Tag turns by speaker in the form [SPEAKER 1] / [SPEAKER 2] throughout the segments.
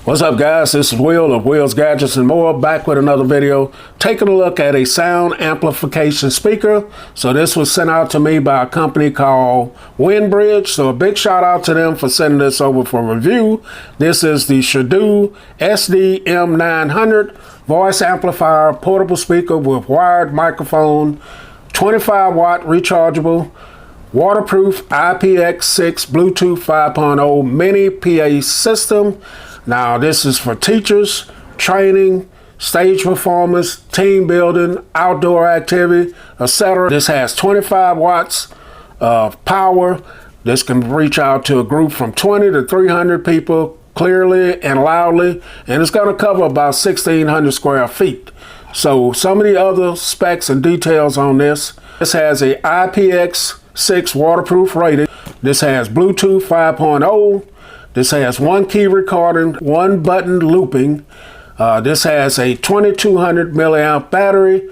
[SPEAKER 1] What's up, guys? This is Will of Will's Gadgets and More, back with another video, taking a look at a sound amplification speaker. So this was sent out to me by a company called Windbridge. So a big shout out to them for sending this over for review. This is the Shidu SD-M900 voice amplifier portable speaker with wired microphone, 25 watt rechargeable, waterproof IPX6 Bluetooth 5.0 mini PA system. Now this is for teachers, training, stage performance, team building, outdoor activity, etc. This has 25 watts of power. This can reach out to a group from 20 to 300 people clearly and loudly, and it's going to cover about 1,600 square feet. So some of the other specs and details on this. This has a IPX6 waterproof rating. This has Bluetooth 5.0. This has one key recording, one button looping. This has a 2200 milliamp battery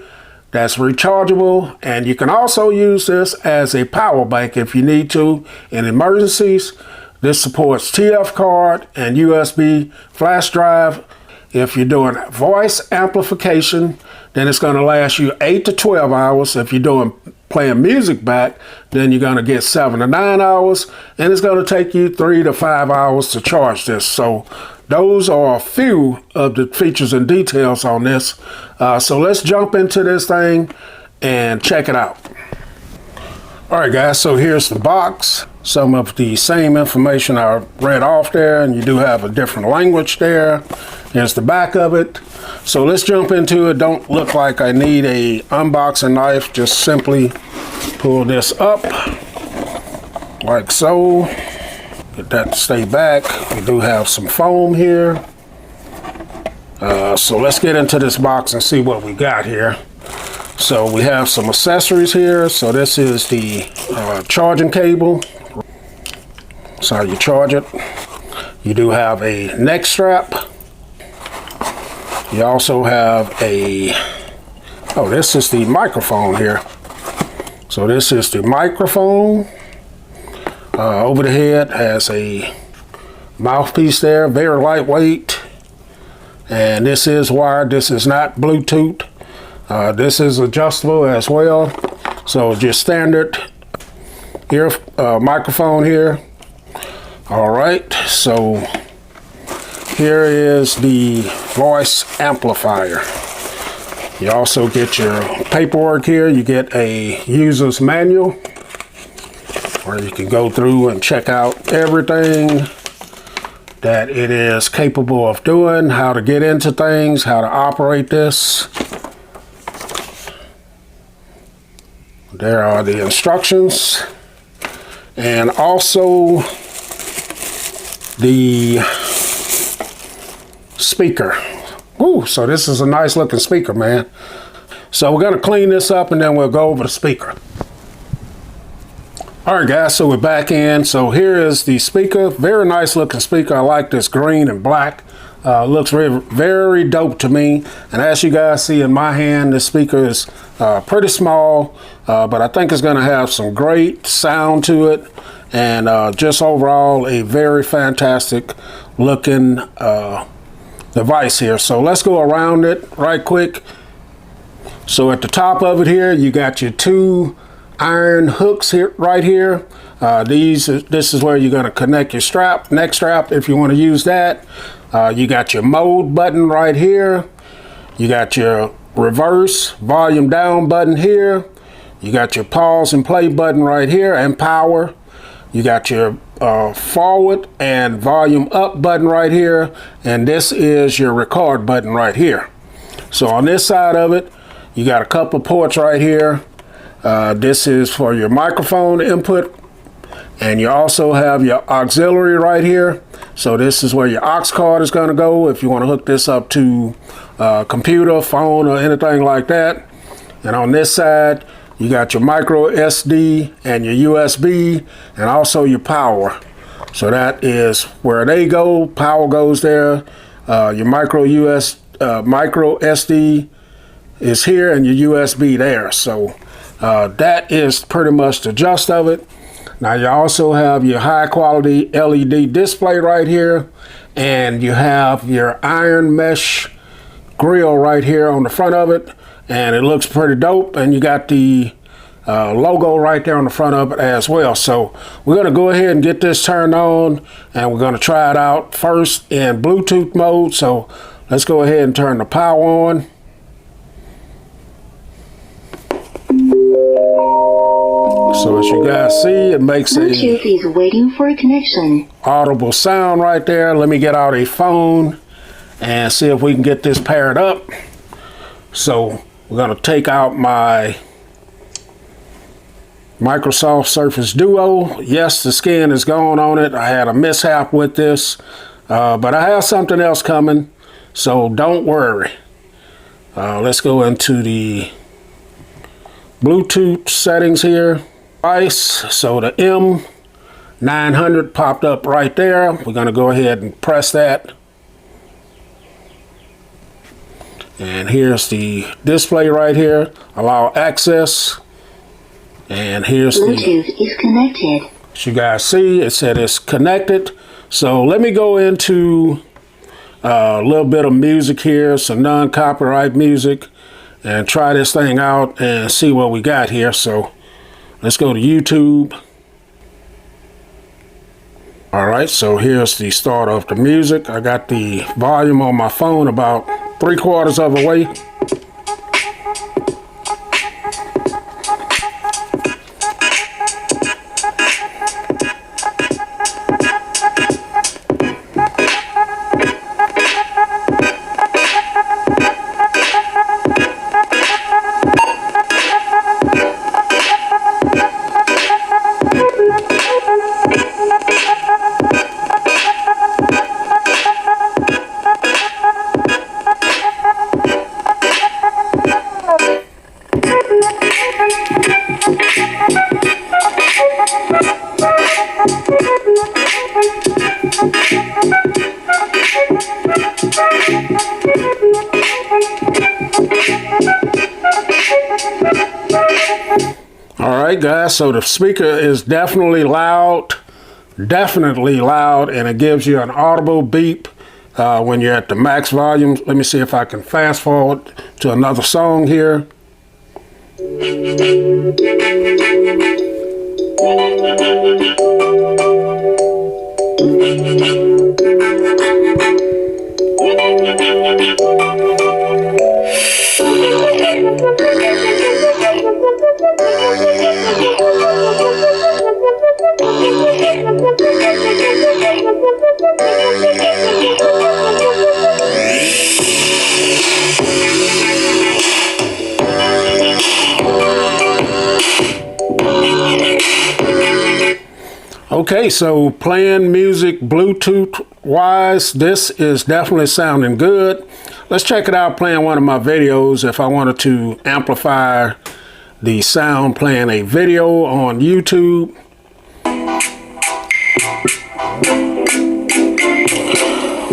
[SPEAKER 1] that's rechargeable, and you can also use this as a power bank if you need to in emergencies. This supports TF card and USB flash drive. If you're doing voice amplification, then it's going to last you 8 to 12 hours. If you're playing music back, then you're going to get 7 to 9 hours, and it's going to take you 3 to 5 hours to charge this. So those are a few of the features and details on this. So let's jump into this thing and check it out. All right, guys, so here's the box. Some of the same information I read off there, and you do have a different language there. Here's the back of it. So let's jump into it. Don't look like I need a unboxing knife. Just simply pull this up like so. Get that to stay back. We do have some foam here. So let's get into this box and see what we got here. So we have some accessories here. So this is the charging cable. That's how you charge it. You do have a neck strap. You also have this is the microphone here. So this is the microphone. Over the head has a mouthpiece there, very lightweight. And this is wired, this is not Bluetooth. This is adjustable as well. So just standard ear microphone here. All right, so here is the voice amplifier. You also get your paperwork here. You get a user's manual where you can go through and check out everything that it is capable of doing, how to get into things, how to operate this. There are the instructions, and also the speaker. Ooh, so this is a nice looking speaker, man. So we're gonna clean this up and then we'll go over the speaker. All right, guys, so we're back in. So here is the speaker. Very nice looking speaker. I like this green and black. Looks very, very dope to me. And as you guys see in my hand, this speaker is pretty small, but I think it's gonna have some great sound to it. And just overall, a very fantastic looking device here. So let's go around it right quick. So at the top of it here, you got your two iron hooks here, right here. This is where you're going to connect your strap, neck strap, if you want to use that. You got your mode button right here. You got your reverse volume down button here. You got your pause and play button right here, and power. You got your forward and volume up button right here, and this is your record button right here. So on this side of it, you got a couple of ports right here. This is for your microphone input, and you also have your auxiliary right here. So this is where your aux cord is going to go if you want to hook this up to a computer, phone, or anything like that. And on this side, you got your micro SD and your USB, and also your power. So that is where they go. Power goes there. Your micro SD is here, and your USB there. So that is pretty much the gist of it. Now you also have your high quality LED display right here, and you have your iron mesh grill right here on the front of it, and it looks pretty dope. And you got the logo right there on the front of it as well. So we're going to go ahead and get this turned on, and we're going to try it out first in Bluetooth mode. So let's go ahead and turn the power on. So as you guys see, it makes
[SPEAKER 2] Bluetooth is waiting for a connection.
[SPEAKER 1] Audible sound right there. Let me get out a phone and see if we can get this paired up. So we're going to take out my Microsoft Surface Duo. Yes, the skin is gone on it. I had a mishap with this, but I have something else coming, so don't worry. Let's go into the Bluetooth settings here. So the M900 popped up right there. We're going to go ahead and press that. And here's the display right here. Allow access. And here's
[SPEAKER 2] Bluetooth is connected.
[SPEAKER 1] As you guys see, it said it's connected. So let me go into a little bit of music here, some non-copyright music, and try this thing out and see what we got here. So let's go to YouTube. All right, so here's the start of the music. I got the volume on my phone about 3/4 of the way. All right, guys, so the speaker is definitely loud, and it gives you an audible beep when you're at the max volume. Let me see if I can fast forward to another song here. Okay, so playing music Bluetooth wise, this is definitely sounding good. Let's check it out playing one of my videos if I wanted to amplify the sound playing a video on YouTube.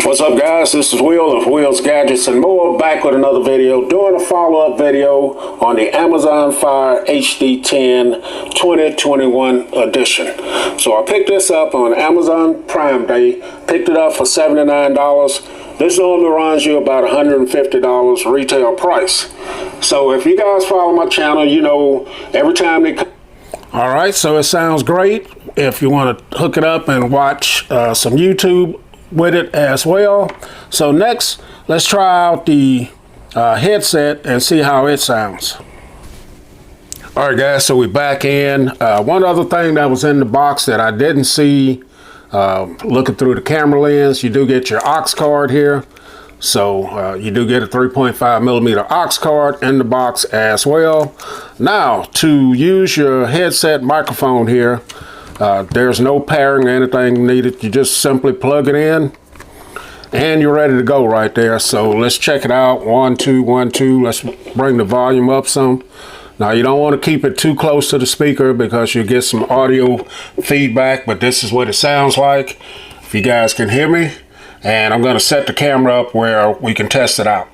[SPEAKER 1] What's up, guys? This is Will of Will's Gadgets and More, back with another video, doing a follow-up video on the Amazon Fire HD10 2021 edition. So I picked this up on Amazon Prime Day, picked it up for $79. This normally runs you about $150 retail price. So if you guys follow my channel, you know every time they come. All right, so it sounds great. If you want to hook it up and watch some YouTube with it as well. So next, let's try out the headset and see how it sounds. All right, guys, so we're back in. One other thing that was in the box that I didn't see looking through the camera lens, you do get your aux card here. So you do get a 3.5 millimeter aux card in the box as well. Now, to use your headset microphone here, there's no pairing or anything needed. You just simply plug it in and you're ready to go right there. So let's check it out. 1, 2, 1, 2. Let's bring the volume up some. Now you don't want to keep it too close to the speaker because you get some audio feedback, but this is what it sounds like, if you guys can hear me. And I'm going to set the camera up where we can test it out.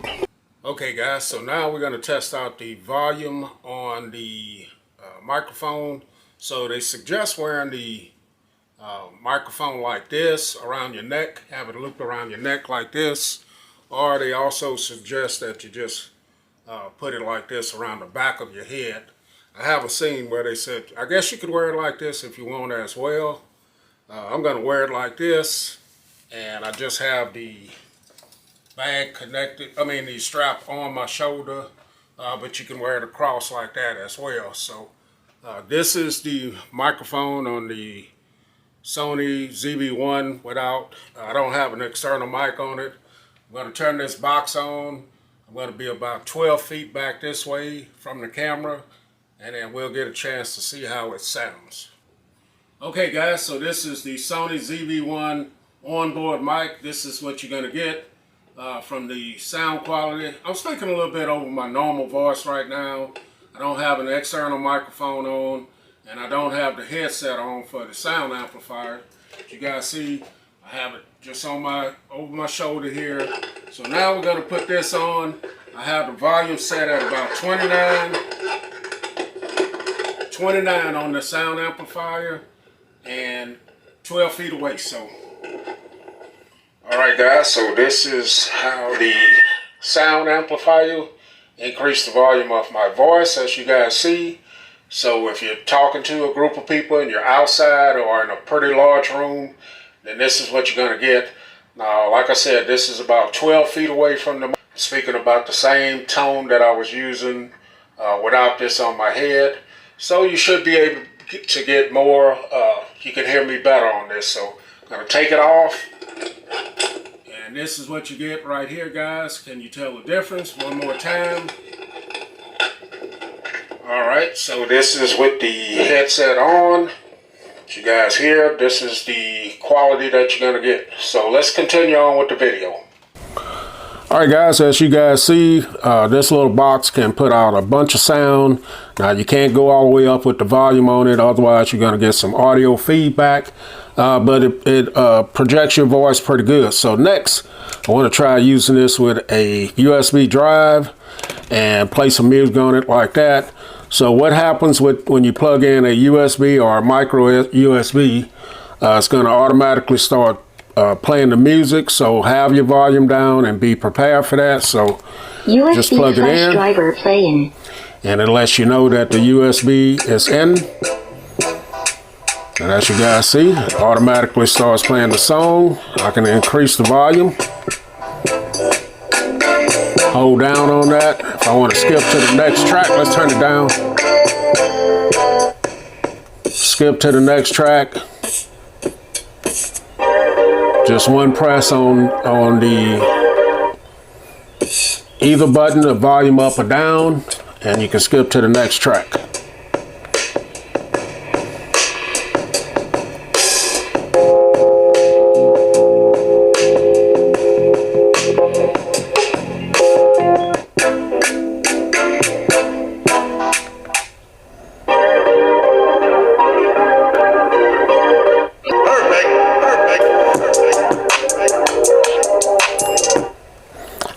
[SPEAKER 1] Okay, guys, so now we're going to test out the volume on the microphone. So they suggest wearing the microphone like this around your neck, have it looped around your neck like this, or they also suggest that you just put it like this around the back of your head. I haven't seen where they said, I guess you could wear it like this if you want as well. I'm going to wear it like this, and I just have the bag connected, the strap on my shoulder, but you can wear it across like that as well. So this is the microphone on the Sony ZV-1 without, I don't have an external mic on it. I'm going to turn this box on. I'm going to be about 12 feet back this way from the camera, and then we'll get a chance to see how it sounds. Okay guys, so this is the Sony ZV-1 onboard mic. This is what you're going to get from the sound quality. I'm speaking a little bit over my normal voice right now. I don't have an external microphone on, and I don't have the headset on for the sound amplifier. As you guys see, I have it just on over my shoulder here. So now we're going to put this on. I have the volume set at about 29 on the sound amplifier and 12 feet away. So alright guys, so this is how the sound amplifier increased the volume of my voice, as you guys see. So if you're talking to a group of people and you're outside or in a pretty large room, then this is what you're going to get. Now, like I said, this is about 12 feet away from the mic. Speaking about the same tone that I was using without this on my head. So you should be able to get more, you can hear me better on this. So I'm going to take it off. And this is what you get right here, guys. Can you tell the difference? One more time. Alright, so this is with the headset on. As you guys hear, this is the quality that you're going to get. So let's continue on with the video. Alright guys, as you guys see, this little box can put out a bunch of sound. Now you can't go all the way up with the volume on it, otherwise you're going to get some audio feedback. But it projects your voice pretty good. So next, I want to try using this with a USB drive and play some music on it like that. So what happens when you plug in a USB or a micro USB, it's going to automatically start playing the music. So have your volume down and be prepared for that. So
[SPEAKER 2] USB
[SPEAKER 1] just plug it in,
[SPEAKER 2] driver playing,
[SPEAKER 1] and it lets you know that the USB is in. And as you guys see, it automatically starts playing the song. I can increase the volume. Hold down on that. If I want to skip to the next track, let's turn it down. Skip to the next track. Just one press on the either button, the volume up or down, and you can skip to the next track.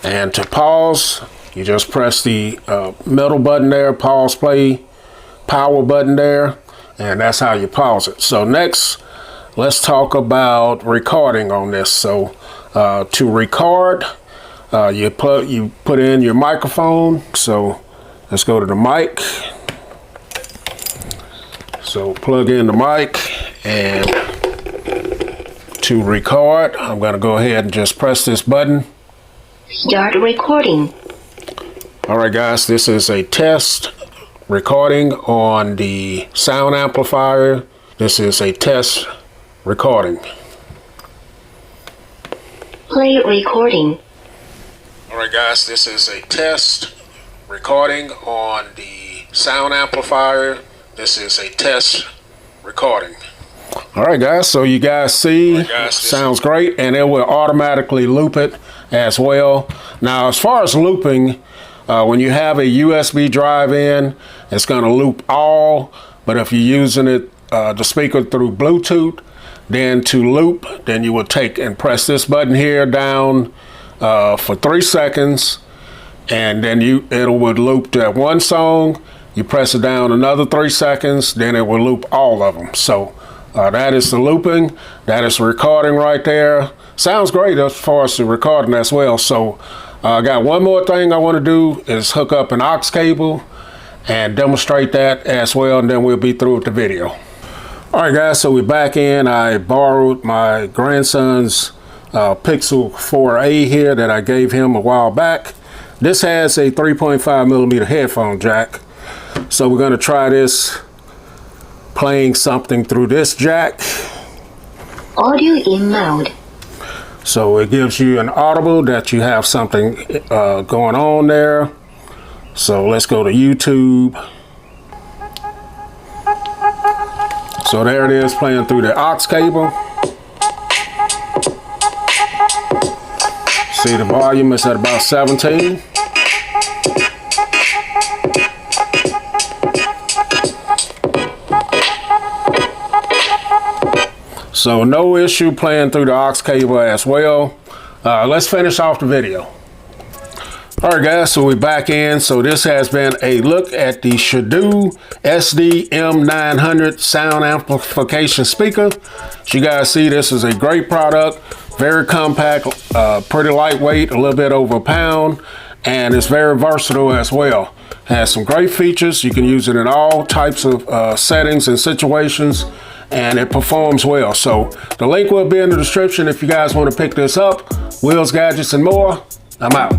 [SPEAKER 1] And to pause, you just press the middle button there, pause play, power button there, and that's how you pause it. So next, let's talk about recording on this. So to record, you put in your microphone. So let's go to the mic. So plug in the mic, and to record, I'm going to go ahead and just press this button.
[SPEAKER 2] Start recording.
[SPEAKER 1] Alright guys, this is a test recording on the sound amplifier. This is a test recording.
[SPEAKER 2] Play recording.
[SPEAKER 1] Alright guys, this is a test recording on the sound amplifier. This is a test recording. Alright guys, so you guys see, sounds great, and it will automatically loop it as well. Now as far as looping, when you have a USB drive in, it's going to loop all, but if you're using it, the speaker through Bluetooth, then to loop, then you will take and press this button here down for 3 seconds, and then it would loop that one song. You press it down another 3 seconds, then it will loop all of them. So That is the looping. That is recording right there. Sounds great as far as the recording as well. So I got one more thing I want to do is hook up an aux cable and demonstrate that as well, and then we'll be through with the video. All right, guys, so we're back in. I borrowed my grandson's Pixel 4a here that I gave him a while back. This has a 3.5 millimeter headphone jack. So we're going to try this playing something through this jack.
[SPEAKER 2] Audio in mode.
[SPEAKER 1] So it gives you an audible that you have something going on there. So let's go to YouTube. So there it is playing through the aux cable. See the volume is at about 17. So no issue playing through the aux cable as well. Let's finish off the video. All right, guys, so we're back in. So this has been a look at the Shidu SD-M900 sound amplification speaker. As you guys see, this is a great product, very compact, pretty lightweight, a little bit over a pound, and it's very versatile as well. Has some great features. You can use it in all types of settings and situations, and it performs well. So the link will be in the description if you guys want to pick this up. Wheels, Gadgets, and More. I'm out.